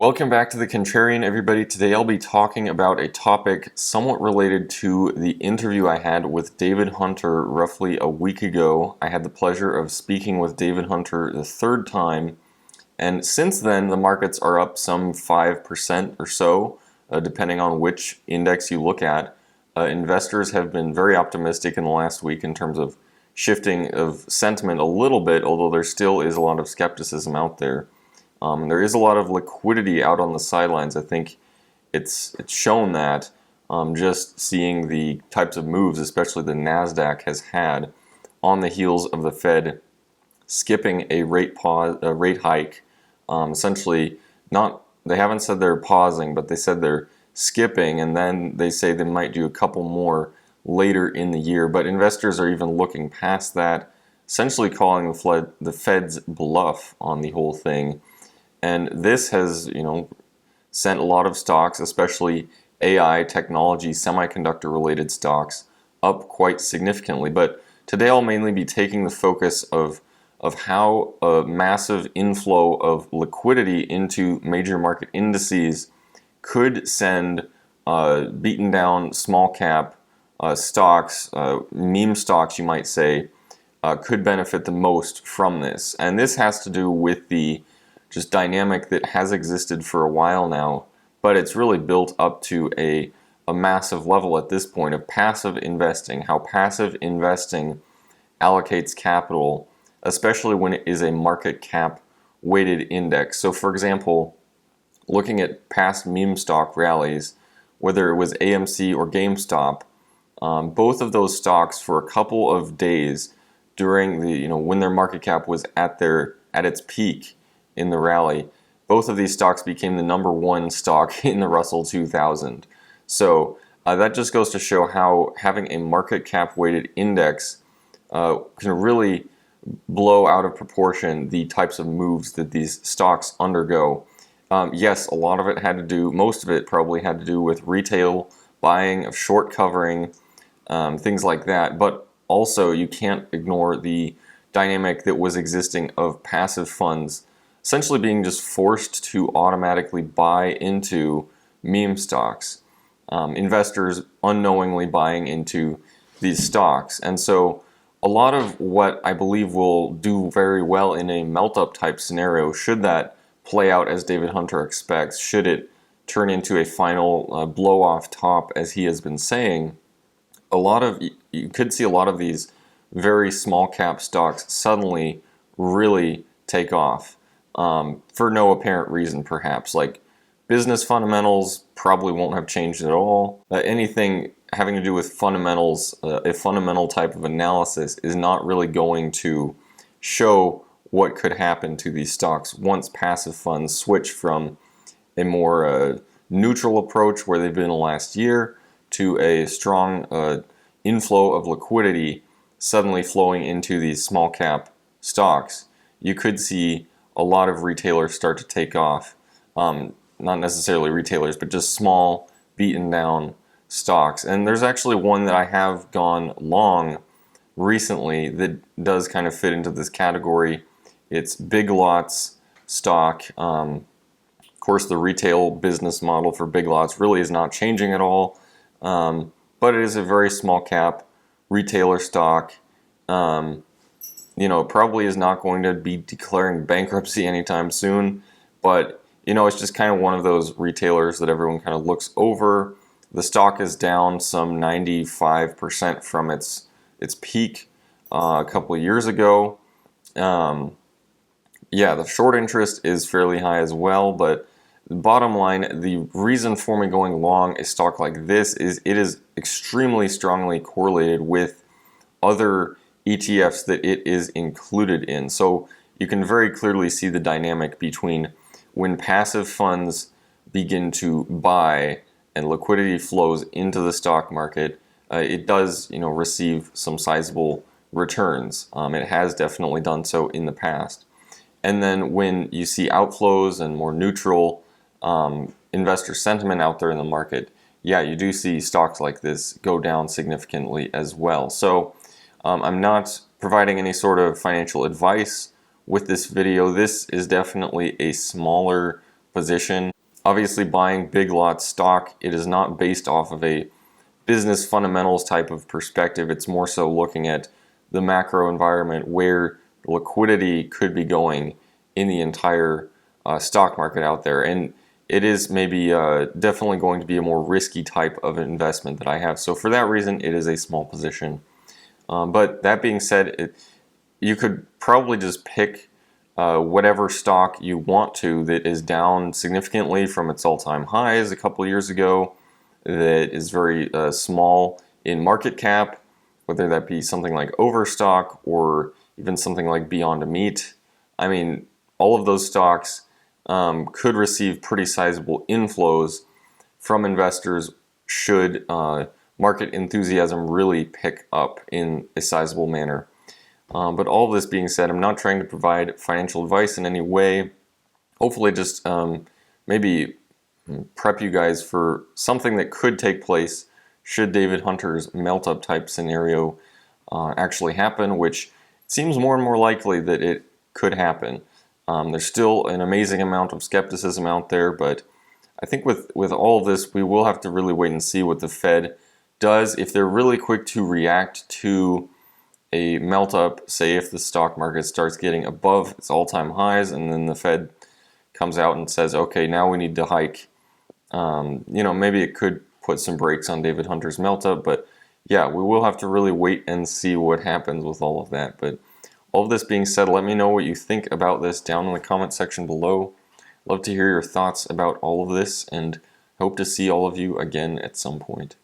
Welcome back to The Contrarian, everybody. Today I'll be talking about a topic somewhat related to the interview I had with David Hunter roughly a week ago. I had the pleasure of speaking with David Hunter the third time, and since then the markets are up some 5% or so, depending on which index you look at. Investors have been very optimistic in the last week in terms of shifting of sentiment a little bit, although there still is a lot of skepticism out there. There is a lot of liquidity out on the sidelines. I think it's shown that just seeing the types of moves, especially the Nasdaq has had on the heels of the Fed skipping a rate hike. Essentially, not they haven't said they're pausing, but they said they're skipping, and then they say they might do a couple more later in the year. But investors are even looking past that, essentially calling the Fed's bluff on the whole thing. And this has, sent a lot of stocks, especially AI, technology, semiconductor related stocks, up quite significantly. But today I'll mainly be taking the focus of how a massive inflow of liquidity into major market indices could send beaten down small cap stocks, meme stocks, you might say, could benefit the most from this. And this has to do with the just dynamic that has existed for a while now, but it's really built up to a massive level at this point of passive investing, how passive investing allocates capital, especially when it is a market cap weighted index. So for example, looking at past meme stock rallies, whether it was AMC or GameStop, both of those stocks for a couple of days during the, when their market cap was at its peak in the rally, both of these stocks became the number one stock in the Russell 2000. So that just goes to show how having a market cap weighted index can really blow out of proportion the types of moves that these stocks undergo. Yes, a lot of it had to do, most of it probably had to do with retail buying, of short covering, things like that. But also you can't ignore the dynamic that was existing of passive funds essentially being just forced to automatically buy into meme stocks, investors unknowingly buying into these stocks. And so a lot of what I believe will do very well in a melt-up type scenario, should that play out as David Hunter expects, should it turn into a final blow-off top as he has been saying, you could see a lot of these very small cap stocks suddenly really take off. For no apparent reason, perhaps. Like business fundamentals probably won't have changed at all. Anything having to do with fundamentals, a fundamental type of analysis, is not really going to show what could happen to these stocks once passive funds switch from a more neutral approach where they've been the last year to a strong inflow of liquidity suddenly flowing into these small cap stocks. You could see a lot of retailers start to take off. Not necessarily retailers, but just small, beaten down stocks. And there's actually one that I have gone long recently that does kind of fit into this category. It's Big Lots stock. Of course, the retail business model for Big Lots really is not changing at all, but it is a very small cap retailer stock. It probably is not going to be declaring bankruptcy anytime soon, but it's just kind of one of those retailers that everyone kind of looks over. The stock is down some 95% from its peak a couple of years ago. The short interest is fairly high as well, but the bottom line, the reason for me going long a stock like this is it is extremely strongly correlated with other ETFs that it is included in. So you can very clearly see the dynamic between when passive funds begin to buy and liquidity flows into the stock market, it does receive some sizable returns. It has definitely done so in the past. And then when you see outflows and more neutral investor sentiment out there in the market, you do see stocks like this go down significantly as well. So I'm not providing any sort of financial advice with this video. This is definitely a smaller position. Obviously, buying Big Lots stock, it is not based off of a business fundamentals type of perspective. It's more so looking at the macro environment where the liquidity could be going in the entire stock market out there. And it is maybe definitely going to be a more risky type of investment that I have. So for that reason, it is a small position. But that being said, you could probably just pick whatever stock you want to that is down significantly from its all-time highs a couple years ago, that is very small in market cap, whether that be something like Overstock or even something like Beyond Meat. I mean, all of those stocks could receive pretty sizable inflows from investors should market enthusiasm really pick up in a sizable manner. But all of this being said, I'm not trying to provide financial advice in any way. Hopefully just maybe prep you guys for something that could take place should David Hunter's melt-up type scenario actually happen, which seems more and more likely that it could happen. There's still an amazing amount of skepticism out there, but I think with all of this, we will have to really wait and see what the Fed does. If they're really quick to react to a melt up, say if the stock market starts getting above its all-time highs and then the Fed comes out and says, okay, now we need to hike, maybe it could put some brakes on David Hunter's melt up, but yeah, we will have to really wait and see what happens with all of that. But all of this being said, let me know what you think about this down in the comment section below. Love to hear your thoughts about all of this, and hope to see all of you again at some point.